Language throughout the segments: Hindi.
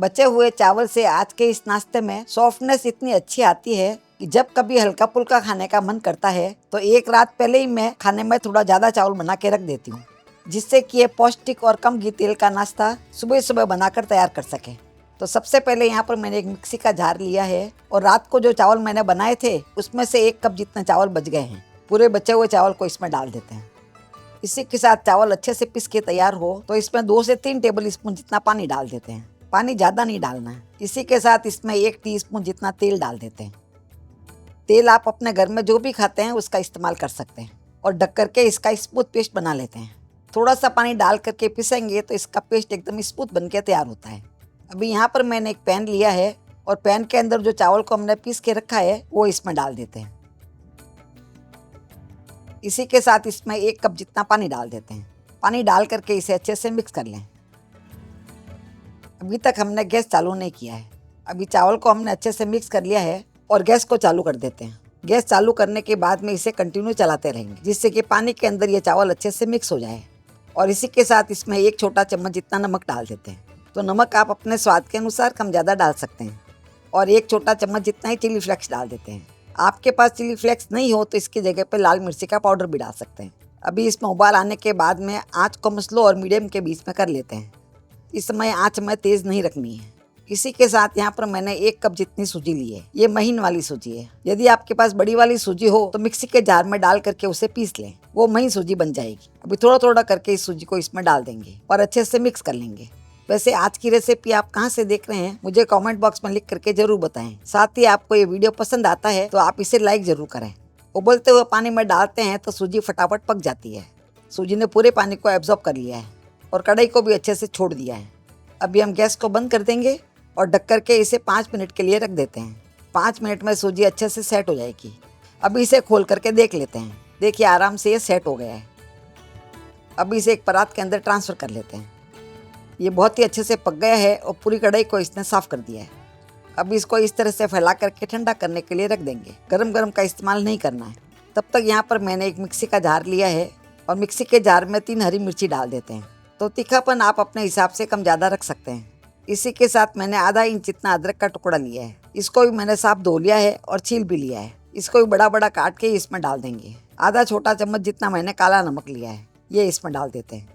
बचे हुए चावल से आज के इस नाश्ते में सॉफ्टनेस इतनी अच्छी आती है कि जब कभी हल्का फुल्का खाने का मन करता है तो एक रात पहले ही मैं खाने में थोड़ा ज़्यादा चावल बना के रख देती हूँ, जिससे कि ये पौष्टिक और कम घी तेल का नाश्ता सुबह सुबह बनाकर तैयार कर सके। तो सबसे पहले यहाँ पर मैंने एक मिक्सी का जार लिया है और रात को जो चावल मैंने बनाए थे उसमें से 1 कप जितने चावल बच गए हैं। पूरे बचे हुए चावल को इसमें डाल देते हैं। इसी के साथ चावल अच्छे से पिस के तैयार हो तो इसमें 2 से 3 टेबल स्पून जितना पानी डाल देते हैं। पानी ज़्यादा नहीं डालना है। इसी के साथ इसमें 1 टीस्पून जितना तेल डाल देते हैं। तेल आप अपने घर में जो भी खाते हैं उसका इस्तेमाल कर सकते हैं और ढक करके इसका स्मूथ पेस्ट बना लेते हैं। थोड़ा सा पानी डाल करके पिसेंगे तो इसका पेस्ट एकदम स्मूथ बन के तैयार होता है। अभी यहाँ पर मैंने एक पैन लिया है और पैन के अंदर जो चावल को हमने पीस के रखा है वो इसमें डाल देते हैं। इसी के साथ इसमें 1 कप जितना पानी डाल देते हैं। पानी डाल करके इसे अच्छे से मिक्स कर लें। अभी तक हमने गैस चालू नहीं किया है। अभी चावल को हमने अच्छे से मिक्स कर लिया है और गैस को चालू कर देते हैं। गैस चालू करने के बाद में इसे कंटिन्यू चलाते रहेंगे, जिससे कि पानी के अंदर ये चावल अच्छे से मिक्स हो जाए। और इसी के साथ इसमें 1 छोटा चम्मच जितना नमक डाल देते हैं। तो नमक आप अपने स्वाद के अनुसार कम ज़्यादा डाल सकते हैं। और 1 छोटा चम्मच जितना ही चिली फ्लेक्स डाल देते हैं। आपके पास चिली फ्लेक्स नहीं हो तो इसकी जगह पर लाल मिर्ची का पाउडर भी डाल सकते हैं। अभी इसमें उबाल आने के बाद में आँच को स्लो और मीडियम के बीच में कर लेते हैं। इस समय आँच में तेज़ नहीं रखनी है। इसी के साथ यहाँ पर मैंने 1 कप जितनी सूजी ली है। ये महीन वाली सूजी है। यदि आपके पास बड़ी वाली सूजी हो तो मिक्सी के जार में डाल करके उसे पीस लें, वो महीन सूजी बन जाएगी। अभी थोड़ा थोड़ा करके इस सूजी को इसमें डाल देंगे और अच्छे से मिक्स कर लेंगे। वैसे आज की रेसिपी आप कहाँ से देख रहे हैं मुझे कमेंट बॉक्स में लिख करके जरूर बताएं। साथ ही आपको ये वीडियो पसंद आता है तो आप इसे लाइक जरूर करें। उबलते हुए पानी में डालते हैं तो सूजी फटाफट पक जाती है। सूजी ने पूरे पानी को एब्जॉर्ब कर लिया है और कढ़ाई को भी अच्छे से छोड़ दिया है। अभी हम गैस को बंद कर देंगे और ढक करके इसे 5 मिनट के लिए रख देते हैं। 5 मिनट में सूजी अच्छे से सेट हो जाएगी। अभी इसे खोल करके देख लेते हैं। देखिए आराम से ये सेट हो गया है। अभी इसे एक परात के अंदर ट्रांसफ़र कर लेते हैं। ये बहुत ही अच्छे से पक गया है और पूरी कढ़ाई को इसने साफ़ कर दिया है। अभी इसको इस तरह से फैला करके ठंडा करने के लिए रख देंगे। गरम गरम का इस्तेमाल नहीं करना है। तब तक यहाँ पर मैंने एक मिक्सी का जार लिया है और मिक्सी के जार में 3 हरी मिर्ची डाल देते हैं। तो तीखापन आप अपने हिसाब से कम ज़्यादा रख सकते हैं। इसी के साथ मैंने आधा इंच जितना अदरक का टुकड़ा लिया है। इसको भी मैंने साफ धो लिया है और छील भी लिया है। इसको भी बड़ा बड़ा काट के इसमें डाल देंगे। आधा छोटा चम्मच जितना मैंने काला नमक लिया है, ये इसमें डाल देते हैं।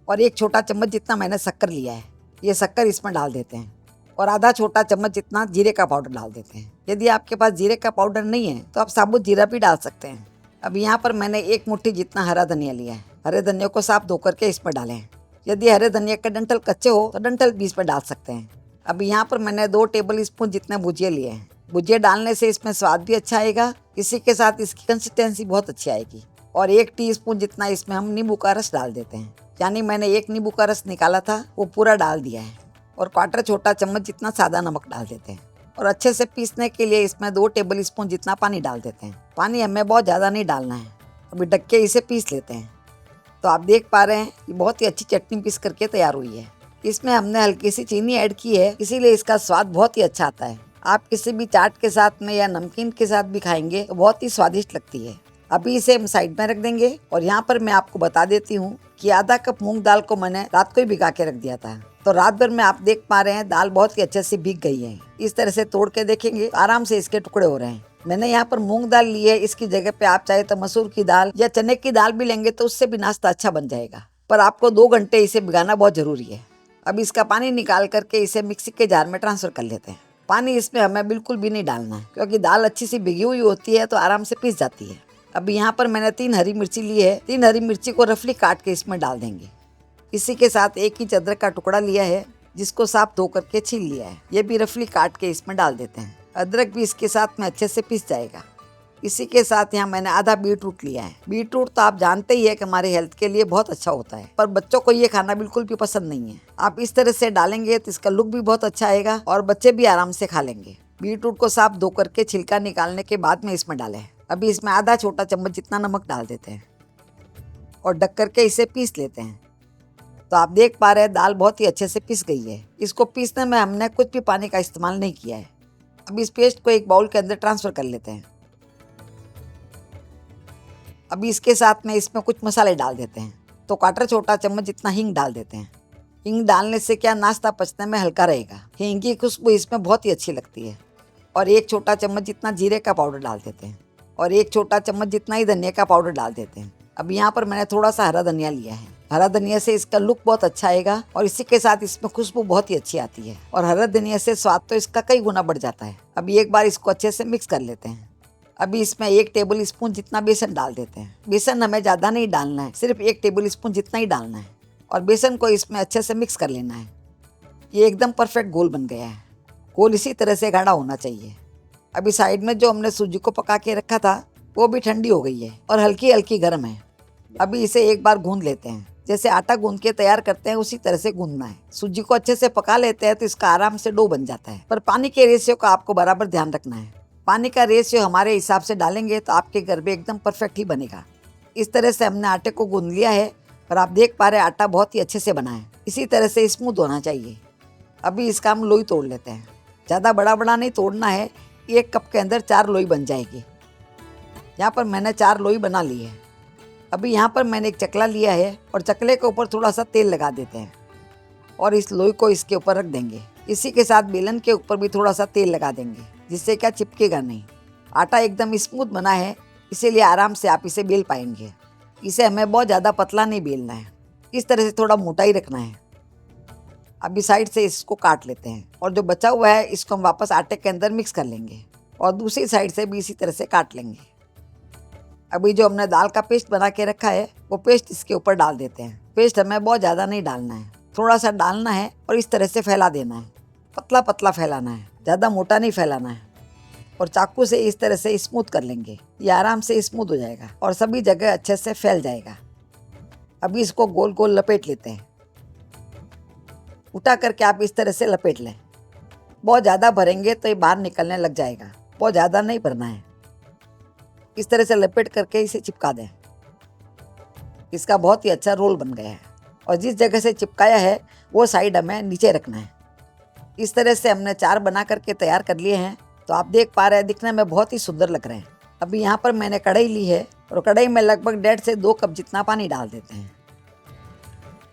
और 1 छोटा चम्मच जितना मैंने शक्कर लिया है, ये शक्कर इसमें डाल देते हैं। और आधा छोटा चम्मच जितना जीरे का पाउडर डाल देते हैं। यदि आपके पास जीरे का पाउडर नहीं है तो आप साबुत जीरा भी डाल सकते हैं। अब यहाँ पर मैंने 1 मुट्ठी जितना हरा धनिया लिया है। हरे धनिया को साफ धो करके इसमें डालें। यदि हरे धनिया के डंठल कच्चे हो तो डंठल भी इसमें डाल सकते हैं। अब यहाँ पर मैंने 2 टेबल स्पून जितने भुजिया लिए हैं। भुजिया डालने से इसमें स्वाद भी अच्छा आएगा। इसी के साथ इसकी कंसिस्टेंसी बहुत अच्छी आएगी। और 1 टीस्पून जितना इसमें हम नींबू का रस डाल देते हैं। यानी मैंने 1 नींबू का रस निकाला था वो पूरा डाल दिया है। और 1/4 छोटा चम्मच जितना सादा नमक डाल देते हैं। और अच्छे से पीसने के लिए इसमें 2 टेबल स्पून जितना पानी डाल देते हैं। पानी हमें बहुत ज़्यादा नहीं डालना है। अभी ढक के इसे पीस लेते हैं। तो आप देख पा रहे हैं ये बहुत ही अच्छी चटनी पीस करके तैयार हुई है। इसमें हमने हल्की सी चीनी ऐड की है, इसीलिए इसका स्वाद बहुत ही अच्छा आता है। आप किसी भी चाट के साथ में या नमकीन के साथ भी खाएंगे तो बहुत ही स्वादिष्ट लगती है। अभी इसे हम साइड में रख देंगे। और यहाँ पर मैं आपको बता देती हूँ कि आधा कप मूंग दाल को मैंने रात को ही भिगा के रख दिया था। तो रात भर में आप देख पा रहे हैं दाल बहुत ही अच्छे से भीग गई है। इस तरह से तोड़ के देखेंगे आराम से इसके टुकड़े हो रहे हैं। मैंने यहाँ पर मूंग दाल ली है। इसकी जगह पे आप चाहे तो मसूर की दाल या चने की दाल भी लेंगे तो उससे भी नाश्ता अच्छा बन जाएगा। पर आपको 2 घंटे इसे भिगाना बहुत जरूरी है। अब इसका पानी निकाल करके इसे मिक्सी के जार में ट्रांसफर कर लेते हैं। पानी इसमें हमें बिल्कुल भी नहीं डालना है, क्योंकि दाल अच्छी सी भिगी हुई होती है तो आराम से पीस जाती है। अब यहाँ पर मैंने 3 हरी मिर्ची ली है। 3 हरी मिर्ची को रफली काट के इसमें डाल देंगे। इसी के साथ 1 इंच अदरक का टुकड़ा लिया है, जिसको साफ धो करके छील लिया है। ये भी रफली काट के इसमें डाल देते हैं। अदरक भी इसके साथ में अच्छे से पिस जाएगा। इसी के साथ यहाँ मैंने आधा बीटरूट लिया है। बीटरूट तो आप जानते ही है कि हमारे हेल्थ के लिए बहुत अच्छा होता है, पर बच्चों को ये खाना बिल्कुल भी पसंद नहीं है। आप इस तरह से डालेंगे तो इसका लुक भी बहुत अच्छा आएगा और बच्चे भी आराम से खा लेंगे। बीटरूट को साफ धो करके छिलका निकालने के बाद में इसमें डालें। अभी इसमें आधा छोटा चम्मच जितना नमक डाल देते हैं और ढक करके इसे पीस लेते हैं। तो आप देख पा रहे हैं दाल बहुत ही अच्छे से पिस गई है। इसको पीसने में हमने कुछ भी पानी का इस्तेमाल नहीं किया है। अब इस पेस्ट को एक बाउल के अंदर ट्रांसफर कर लेते हैं। अभी इसके साथ में इसमें कुछ मसाले डाल देते हैं। तो 1/4 छोटा चम्मच जितना हींग डाल देते हैं। हींग डालने से क्या नाश्ता पचने में हल्का रहेगा। हींग की खुशबू इसमें बहुत ही अच्छी लगती है। और 1 छोटा चम्मच जितना जीरे का पाउडर डाल देते हैं और 1 छोटा चम्मच जितना ही धनिया का पाउडर डाल देते हैं। अब यहाँ पर मैंने थोड़ा सा हरा धनिया लिया है। हरा धनिया से इसका लुक बहुत अच्छा आएगा और इसी के साथ इसमें खुशबू बहुत ही अच्छी आती है और हरा धनिया से स्वाद तो इसका कई गुना बढ़ जाता है। अभी एक बार इसको अच्छे से मिक्स कर लेते हैं। अभी इसमें 1 टेबल स्पून जितना बेसन डाल देते हैं। बेसन हमें ज़्यादा नहीं डालना है, सिर्फ 1 टेबल स्पून जितना ही डालना है और बेसन को इसमें अच्छे से मिक्स कर लेना है। ये एकदम परफेक्ट घोल बन गया है। घोल इसी तरह से गाढ़ा होना चाहिए। अभी साइड में जो हमने सूजी को पका के रखा था वो भी ठंडी हो गई है और हल्की हल्की गर्म है। अभी इसे एक बार गूंद लेते हैं। जैसे आटा गूंद के तैयार करते हैं उसी तरह से गूंदना है। सूजी को अच्छे से पका लेते हैं तो इसका आराम से डो बन जाता है। पर पानी के रेशियो का आपको बराबर ध्यान रखना है। पानी का रेशियो हमारे हिसाब से डालेंगे तो आपके घर में एकदम परफेक्ट ही बनेगा। इस तरह से हमने आटे को गूंद लिया है और आप देख पा रहे हैं आटा बहुत ही अच्छे से बना है। इसी तरह से स्मूथ होना चाहिए। अभी इसका हम लोई तोड़ लेते हैं। ज़्यादा बड़ा बड़ा नहीं तोड़ना है। 1 कप के अंदर 4 लोई बन जाएगी। यहाँ पर मैंने 4 लोई बना ली है। अभी यहाँ पर मैंने एक चकला लिया है और चकले के ऊपर थोड़ा सा तेल लगा देते हैं और इस लोई को इसके ऊपर रख देंगे। इसी के साथ बेलन के ऊपर भी थोड़ा सा तेल लगा देंगे जिससे क्या चिपकेगा नहीं। आटा एकदम स्मूथ बना है इसीलिए आराम से आप इसे बेल पाएंगे। इसे हमें बहुत ज़्यादा पतला नहीं बेलना है, इस तरह से थोड़ा मोटा ही रखना है। अभी साइड से इसको काट लेते हैं और जो बचा हुआ है इसको हम वापस आटे के अंदर मिक्स कर लेंगे और दूसरी साइड से भी इसी तरह से काट लेंगे। अभी जो हमने दाल का पेस्ट बना के रखा है वो पेस्ट इसके ऊपर डाल देते हैं। पेस्ट हमें बहुत ज़्यादा नहीं डालना है, थोड़ा सा डालना है और इस तरह से फैला देना है। पतला पतला फैलाना है, ज़्यादा मोटा नहीं फैलाना है और चाकू से इस तरह से स्मूथ कर लेंगे। ये आराम से स्मूथ हो जाएगा और सभी जगह अच्छे से फैल जाएगा। अभी इसको गोल गोल लपेट लेते हैं। उठा करके आप इस तरह से लपेट लें। बहुत ज़्यादा भरेंगे तो ये बाहर निकलने लग जाएगा, बहुत ज़्यादा नहीं भरना है। इस तरह से लपेट करके इसे चिपका दें। इसका बहुत ही अच्छा रोल बन गया है और जिस जगह से चिपकाया है वो साइड हमें नीचे रखना है। इस तरह से हमने 4 बना करके तैयार कर लिए हैं। तो आप देख पा रहे हैं दिखने में बहुत ही सुंदर लग रहे हैं। अभी यहाँ पर मैंने कढ़ाई ली है और कढ़ाई में लगभग 1.5 से 2 कप जितना पानी डाल देते हैं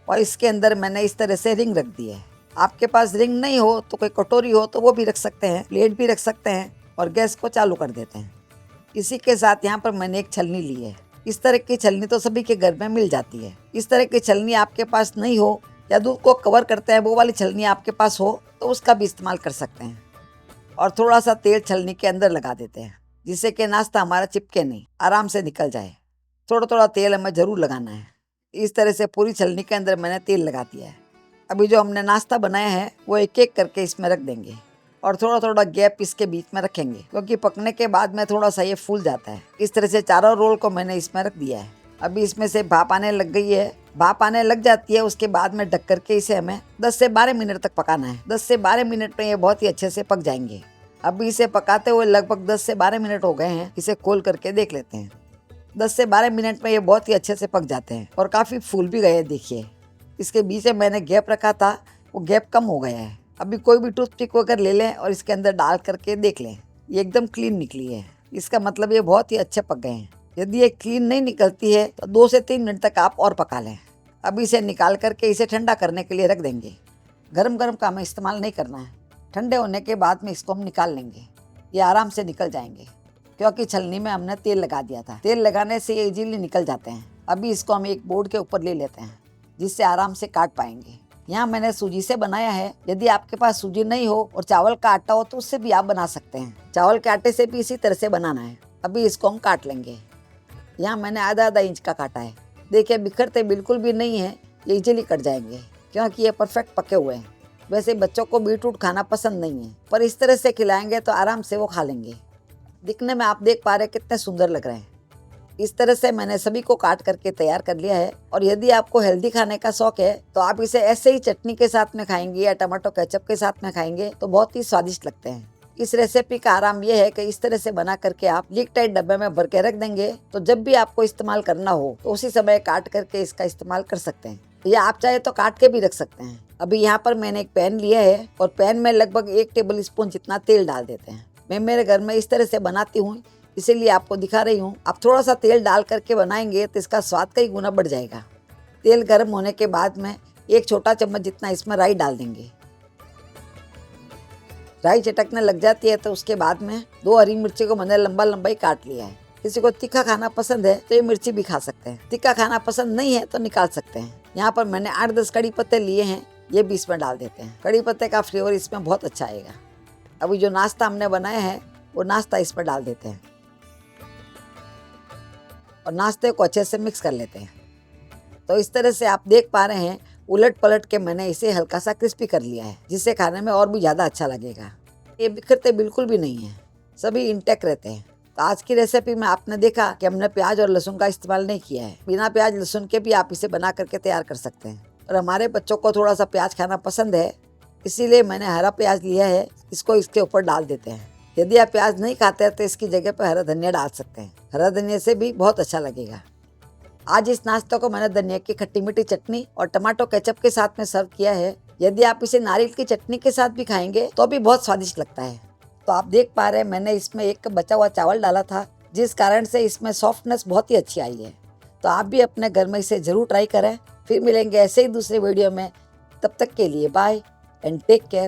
और इसके अंदर मैंने इस तरह से रिंग रख दी है। आपके पास रिंग नहीं हो तो कोई कटोरी हो तो वो भी रख सकते हैं, प्लेट भी रख सकते हैं और गैस को चालू कर देते हैं। इसी के साथ यहाँ पर मैंने एक छलनी ली है। इस तरह की छलनी तो सभी के घर में मिल जाती है। इस तरह की छलनी आपके पास नहीं हो या दूध को कवर करते हैं वो वाली छलनी आपके पास हो तो उसका भी इस्तेमाल कर सकते हैं। और थोड़ा सा तेल छलनी के अंदर लगा देते हैं जिससे कि नाश्ता हमारा चिपके नहीं, आराम से निकल जाए। थोड़ा थोड़ा तेल हमें ज़रूर लगाना है। इस तरह से पूरी छलनी के अंदर मैंने तेल लगा दिया है। अभी जो हमने नाश्ता बनाया है वो एक एक करके इसमें रख देंगे और थोड़ा थोड़ा गैप इसके बीच में रखेंगे क्योंकि पकने के बाद में थोड़ा सा ये फूल जाता है। इस तरह से चारों रोल को मैंने इसमें रख दिया है। अभी इसमें से भाप आने लग गई है। भाप आने लग जाती है उसके बाद में ढक करके इसे हमें 10 से 12 मिनट तक पकाना है। 10 से 12 मिनट में ये बहुत ही अच्छे से पक जाएंगे। अभी इसे पकाते हुए लगभग 10 से 12 मिनट हो गए हैं। इसे खोल करके देख लेते हैं। 10 से 12 मिनट में ये बहुत ही अच्छे से पक जाते हैं और काफ़ी फूल भी गए। देखिए इसके बीच में मैंने गैप रखा था वो गैप कम हो गया है। अभी कोई भी टूथपिक वगैरह ले लें और इसके अंदर डाल करके देख लें, ये एकदम क्लीन निकली है। इसका मतलब ये बहुत ही अच्छे पक गए हैं। यदि ये क्लीन नहीं निकलती है तो 2 से 3 मिनट तक आप और पका लें। अभी इसे निकाल करके इसे ठंडा करने के लिए रख देंगे। गरम गरम का हमें इस्तेमाल नहीं करना है। ठंडे होने के बाद में इसको हम निकाल लेंगे। ये आराम से निकल जाएंगे क्योंकि छलनी में हमने तेल लगा दिया था। तेल लगाने से ये इजीली निकल जाते हैं। अभी इसको हम एक बोर्ड के ऊपर ले लेते हैं जिससे आराम से काट पाएंगे। यहाँ मैंने सूजी से बनाया है। यदि आपके पास सूजी नहीं हो और चावल का आटा हो तो उससे भी आप बना सकते हैं। चावल के आटे से भी इसी तरह से बनाना है। अभी इसको हम काट लेंगे। यहाँ मैंने आधा इंच का काटा है। देखिए बिखरते बिल्कुल भी नहीं है, ये इजीली कट जाएंगे क्योंकि ये परफेक्ट पके हुए हैं। वैसे बच्चों को बीटरूट खाना पसंद नहीं है पर इस तरह से खिलाएंगे तो आराम से वो खा लेंगे। दिखने में आप देख पा रहे कितने सुंदर लग रहे हैं। इस तरह से मैंने सभी को काट करके तैयार कर लिया है। और यदि आपको हेल्दी खाने का शौक है तो आप इसे ऐसे ही चटनी के साथ में खाएंगे या टमाटो केचप के साथ में खाएंगे तो बहुत ही स्वादिष्ट लगते हैं। इस रेसिपी का आराम यह है कि इस तरह से बना करके आप लीक टाइट डब्बे में भर के रख देंगे तो जब भी आपको इस्तेमाल करना हो तो उसी समय काट करके इसका इस्तेमाल कर सकते हैं या आप चाहे तो काट के भी रख सकते हैं। अभी यहाँ पर मैंने एक पैन लिया है और पैन में लगभग 1 टेबल स्पून जितना तेल डाल देते हैं। मैं मेरे घर में इस तरह से बनाती हूँ इसीलिए आपको दिखा रही हूँ। आप थोड़ा सा तेल डाल करके बनाएंगे तो इसका स्वाद कई गुना बढ़ जाएगा। तेल गर्म होने के बाद में 1 छोटा चम्मच जितना इसमें राई डाल देंगे। राई चटकने लग जाती है तो उसके बाद में 2 हरी मिर्ची को मैंने लंबा लंबा ही काट लिया है। किसी को तीखा खाना पसंद है तो ये मिर्ची भी खा सकते हैं, तीखा खाना पसंद नहीं है तो निकाल सकते हैं। यहाँ पर मैंने 8-10 कड़ी पत्ते लिए हैं, ये भी इसमें डाल देते हैं। कड़ी पत्ते का फ्लेवर इसमें बहुत अच्छा आएगा। अभी जो नाश्ता हमने बनाया है वो नाश्ता इसमें डाल देते हैं और नाश्ते को अच्छे से मिक्स कर लेते हैं। तो इस तरह से आप देख पा रहे हैं, उलट पलट के मैंने इसे हल्का सा क्रिस्पी कर लिया है, जिससे खाने में और भी ज़्यादा अच्छा लगेगा। ये बिखरते बिल्कुल भी नहीं है, सभी इंटेक्ट रहते हैं। तो आज की रेसिपी में आपने देखा कि हमने प्याज और लहसुन का इस्तेमाल नहीं किया है। बिना प्याज लहसुन के भी आप इसे बना करके तैयार कर सकते हैं। और हमारे बच्चों को थोड़ा सा प्याज खाना पसंद है, इसीलिए मैंने हरा प्याज लिया है, इसको इसके ऊपर डाल देते हैं। यदि आप प्याज नहीं खाते हैं तो इसकी जगह पर हरा धनिया डाल सकते हैं, हरा धनिया से भी बहुत अच्छा लगेगा। आज इस नाश्ते को मैंने धनिया की खट्टी मीठी चटनी और टमाटो केचप के साथ में सर्व किया है। यदि आप इसे नारियल की चटनी के साथ भी खाएंगे तो भी बहुत स्वादिष्ट लगता है। तो आप देख पा रहे हैं, मैंने इसमें 1 कप बचा हुआ चावल डाला था, जिस कारण से इसमें सॉफ्टनेस बहुत ही अच्छी आई है। तो आप भी अपने घर में इसे ज़रूर ट्राई करें। फिर मिलेंगे ऐसे ही दूसरे वीडियो में। तब तक के लिए बाय एंड टेक केयर।